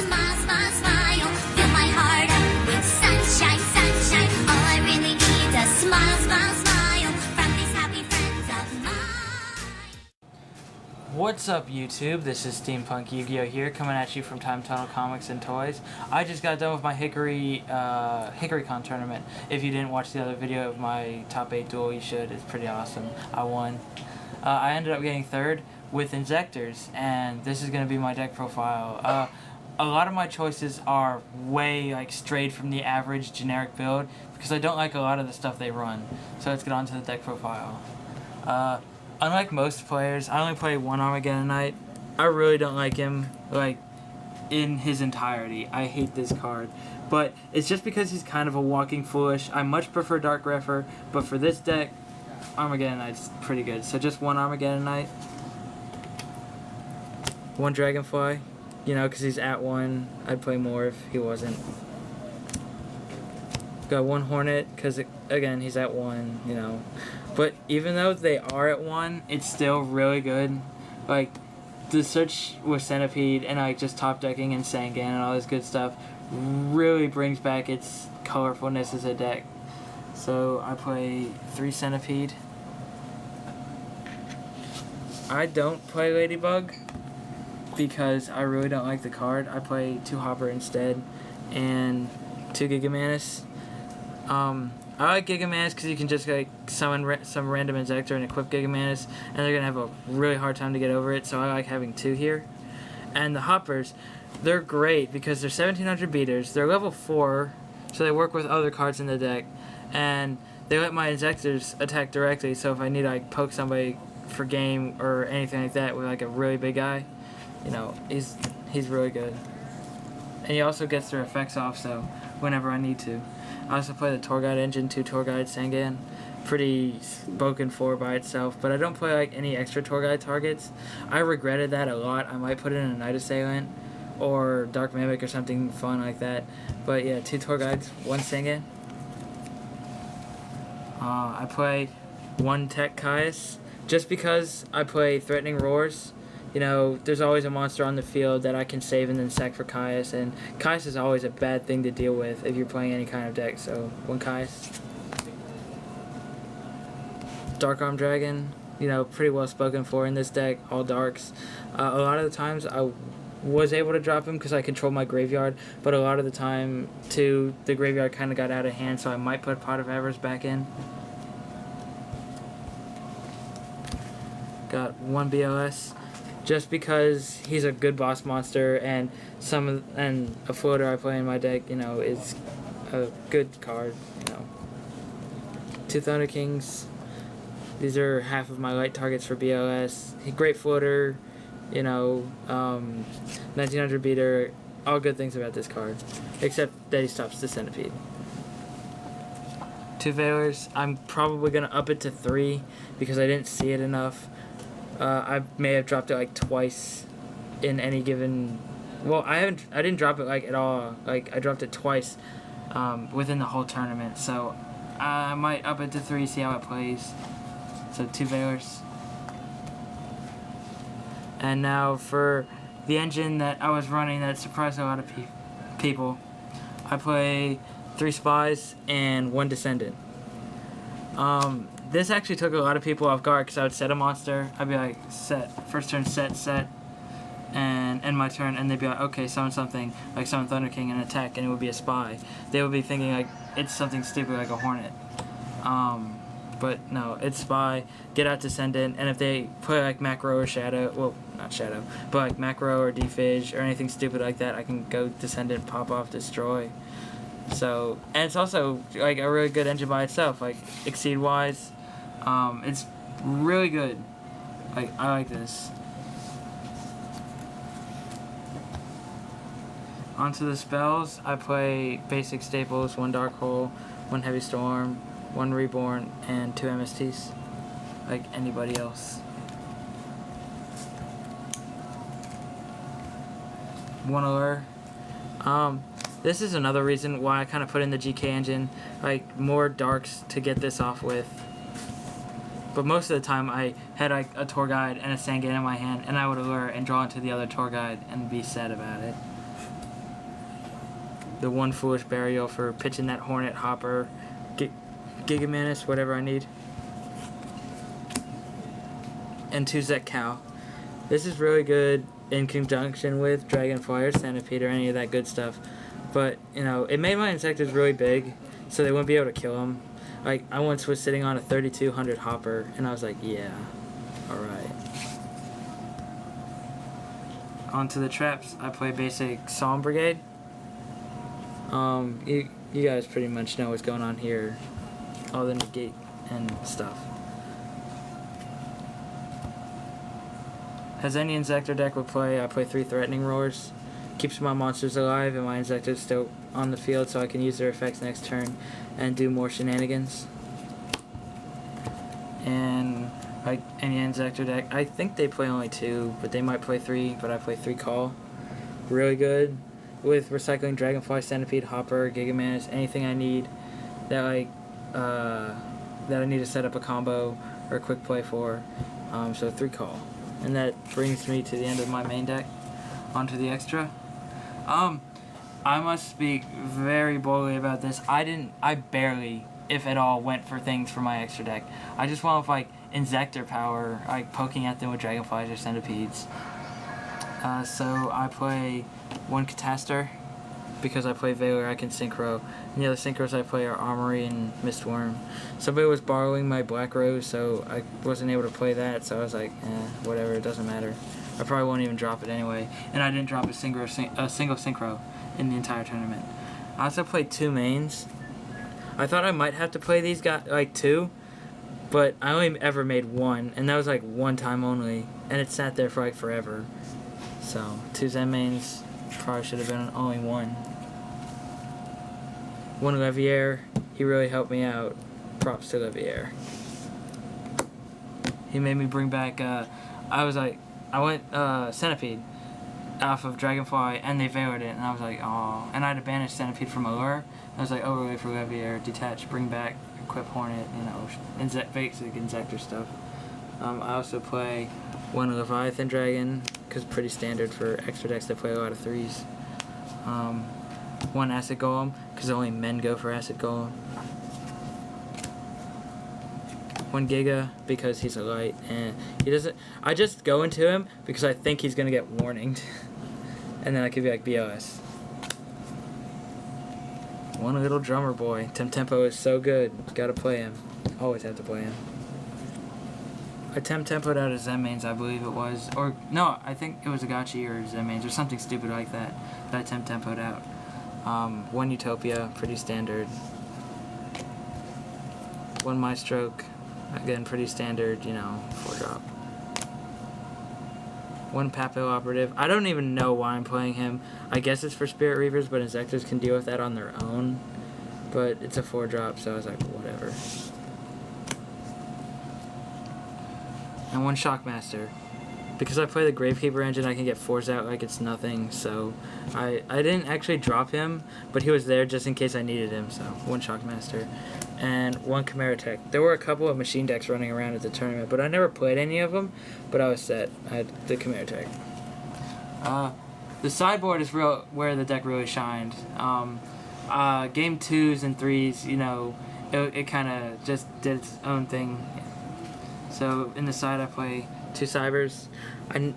smile, smile, smile. Fill my heart up with sunshine, sunshine. All I really need is a smile, smile, smile from these happy friends of mine. What's up, YouTube? This is Steampunk Yu-Gi-Oh! Here, coming at you from Time Tunnel Comics and Toys. I just got done with my HickoryCon tournament. If you didn't watch the other video of my top 8 duel, you should. It's pretty awesome. I won. I ended up getting third with ZektorZ, and this is going to be my deck profile. A lot of my choices are way strayed from the average generic build because I don't like a lot of the stuff they run. So let's get on to the deck profile. Unlike most players, I only play one Armageddon Knight. I really don't like him in his entirety. I hate this card. But it's just because he's kind of a walking foolish. I much prefer Dark Refer, but for this deck, Armageddon Knight's pretty good. So just one Armageddon Knight. One Dragonfly, because he's at 1. I'd play more if he wasn't. Got one Hornet, because, again, he's at 1, But even though they are at 1, it's still really good. The search with Centipede and, just top decking and Sangan and all this good stuff really brings back its colorfulness as a deck. So I play 3 Centipede. I don't play Ladybug because I really don't like the card. I play 2 Hopper instead and 2 Gigamantis. I like Gigamantis because you can just summon some random Inzektor and equip Gigamantis, and they're gonna have a really hard time to get over it. So I like having 2 here. And the Hoppers, they're great because they're 1700 beaters. They're level 4, so they work with other cards in the deck, and they let my Inzektors attack directly. So if I need to poke somebody for game or anything like that with a really big guy, he's really good. And he also gets their effects off, so whenever I need to. I also play the Tour Guide engine, 2 Tour Guide Sangan. Pretty spoken for by itself, but I don't play any extra Tour Guide targets. I regretted that a lot. I might put in a Night Assailant or Dark Mimic or something fun like that. But yeah, 2 Tour Guides, 1 Sangan. I play 1 Tech Caius just because I play Threatening Roars. There's always a monster on the field that I can save and then sack for Caius, and Caius is always a bad thing to deal with if you're playing any kind of deck, so 1 Caius. Dark Arm Dragon, pretty well spoken for in this deck, all darks. A lot of the times I was able to drop him because I control my graveyard, but a lot of the time, too, the graveyard kind of got out of hand, so I might put Pot of Avarice back in. Got 1 BLS. Just because he's a good boss monster, and a floater I play in my deck, is a good card, 2 Thunder Kings. These are half of my light targets for BLS. Great floater, 1900 beater, all good things about this card, except that he stops the Centipede. 2 Veilers. I'm probably gonna up it to 3 because I didn't see it enough. I may have dropped it twice in any given. Well, I didn't drop it at all. I dropped it twice within the whole tournament. So I might up it to 3, see how it plays. So 2 Veilers. And now for the engine that I was running that surprised a lot of people. I play 3 Spies and 1 Descendant. This actually took a lot of people off guard because I would set a monster. I'd be set. First turn, set, and end my turn, and they'd be okay, summon something, summon Thunder King and attack, and it would be a spy. They would be thinking, it's something stupid like a Hornet. But no, it's spy, get out Descendant, and if they play Macro or Shadow, well, not Shadow, but Macro or Defige or anything stupid like that, I can go Descendant, pop off, destroy. So, and it's also a really good engine by itself, Exceed-wise. It's really good. I like this. Onto the spells, I play basic staples, 1 Dark Hole, 1 Heavy Storm, 1 Reborn, and 2 MSTs, like anybody else. 1 Allure. This is another reason why I kind of put in the GK engine, more darks to get this off with. But most of the time I had a tour guide and a Sangan in my hand, and I would allure and draw into the other tour guide and be sad about it. the one foolish burial for pitching that Hornet, Hopper, Gigamanus, whatever I need. And 2 ZektorZ. This is really good in conjunction with Dragonfly or Centipede or any of that good stuff. But, you know, it made my Insectors really big, so they wouldn't be able to kill them. Like, I once was sitting on a 3200 Hopper, and I was like, yeah, alright. Onto the traps, I play basic Psalm Brigade. You guys pretty much know what's going on here. All the negate and stuff. As any Inzektor deck would play, I play 3 Threatening Roars. Keeps my monsters alive and my Inzektors still on the field so I can use their effects next turn and do more shenanigans. And like any Inzektor deck, I think they play only 2, but they might play 3, but I play 3 Call. Really good with recycling Dragonfly, Centipede, Hopper, Gigamanus, anything I need that that I need to set up a combo or a quick play for. So 3 Call. And that brings me to the end of my main deck. Onto the extra. I must speak very boldly about this. I barely, if at all, went for things for my extra deck. I just went with like Inzektor power, like poking at them with Dragonflies or Centipedes. So I play 1 Catastor because I play Valor, I can Synchro. And the other Synchros I play are Armory and Mistworm. Somebody was borrowing my Black Rose, so I wasn't able to play that, so I was like, whatever, it doesn't matter. I probably won't even drop it anyway. And I didn't drop a single Synchro in the entire tournament. I also played 2 mains. I thought I might have to play these guys, like 2, but I only ever made 1, and that was like 1 time only, and it sat there for like forever. So, 2 Zen mains, probably should have been only 1. 1 Leviair, he really helped me out. Props to Leviair. He made me bring back, I went Centipede off of Dragonfly, and they Veilered it, and I was like, oh. And I had to banish Centipede from Allure. I was like, overlay for Leviair, detach, bring back, equip Hornet, you know, basic Inzektor stuff. I also play 1 Leviathan Dragon, because pretty standard for extra decks that play a lot of 3s. 1 Acid Golem, because only men go for Acid Golem. 1 Giga, because he's a light, and he doesn't... I just go into him because I think he's going to get warninged. And then I could be like, BOS. 1 Little Drummer Boy. Tempo is so good. Gotta play him. Always have to play him. I tempoed out of Zen mains, I believe it was. Or, no, I think it was a Gachi or Zen mains, or something stupid like that I tempoed out. 1 Utopia, pretty standard. 1 Maestroke. Again, pretty standard, you know, 4-drop. 1 Papil Operative. I don't even know why I'm playing him. I guess it's for Spirit Reavers, but Inzektors can deal with that on their own. But it's a 4-drop, so I was like, whatever. And 1 Shockmaster. Because I play the Gravekeeper engine, I can get 4s out like it's nothing, so I didn't actually drop him, but he was there just in case I needed him, so 1 Shockmaster. And 1 Chimera Tech. There were a couple of machine decks running around at the tournament, but I never played any of them, but I was set. I had the Chimera Tech. The sideboard is where the deck really shined. Game 2s and 3s, you know, it kind of just did its own thing. So in the side I play 2 Cybers.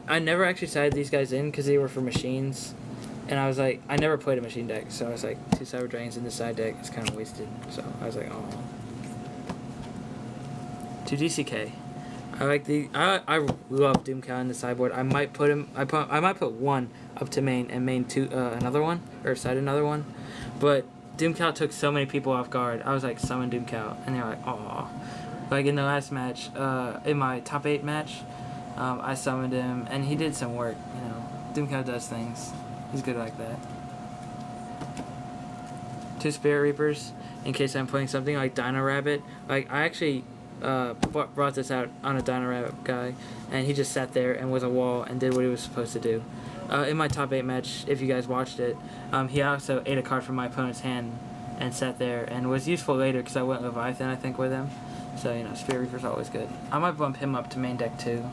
I never actually sided these guys in because they were for machines. And I was like, I never played a machine deck, so I was like, 2 Cyber Dragons in the side deck, it's kind of wasted. So I was like, oh. 2 DCK. I love Doomcow in the sideboard. I might put him. I might put 1 up to main and main 2 another one or side another one. But Doomcow took so many people off guard. I was like, summon Doomcow, and they're like, oh. Like in the last match, in my top 8 match, I summoned him, and he did some work. You know, Doomcow does things. He's good like that. 2 Spirit Reapers, in case I'm playing something like Dino Rabbit. Like, I actually brought this out on a Dino Rabbit guy, and he just sat there and was a wall and did what he was supposed to do. In my top 8 match, if you guys watched it, he also ate a card from my opponent's hand and sat there and was useful later because I went Leviathan, I think, with him. So, you know, Spirit Reaper's always good. I might bump him up to main deck too.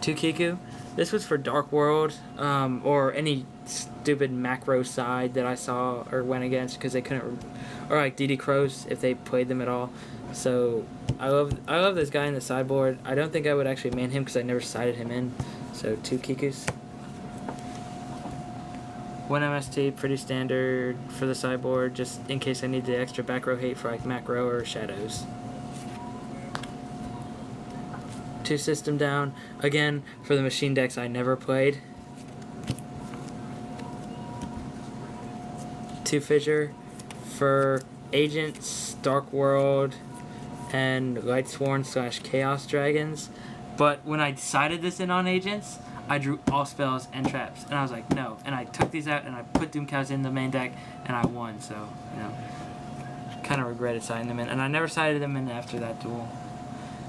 2 Kiku. This was for Dark World, or any stupid macro side that I saw or went against because they couldn't, or like DD Crows if they played them at all. So I love this guy in the sideboard. I don't think I would actually main him because I never sided him in. So 2 Kikus. 1 MST, pretty standard for the sideboard, just in case I need the extra back row hate for like macro or shadows. 2 System Down, again for the machine decks I never played. 2 Fissure for Agents, Dark World, and Lightsworn / Chaos Dragons. But when I decided this in on Agents, I drew all spells and traps, and I was like, no. And I took these out, and I put Doom Cows in the main deck, and I won. So, you know, kind of regretted siding them in. And I never sided them in after that duel.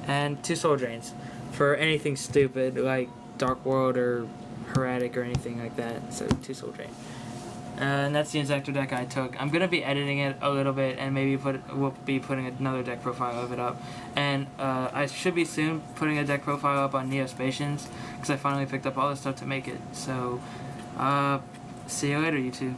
And 2 Soul Drains for anything stupid like Dark World or Heretic or anything like that. So 2 Soul Drain. And that's the Inzektor deck I took. I'm gonna be editing it a little bit and maybe we'll be putting another deck profile of it up. And I should be soon putting a deck profile up on Neospatians because I finally picked up all the stuff to make it. So see you later, YouTube.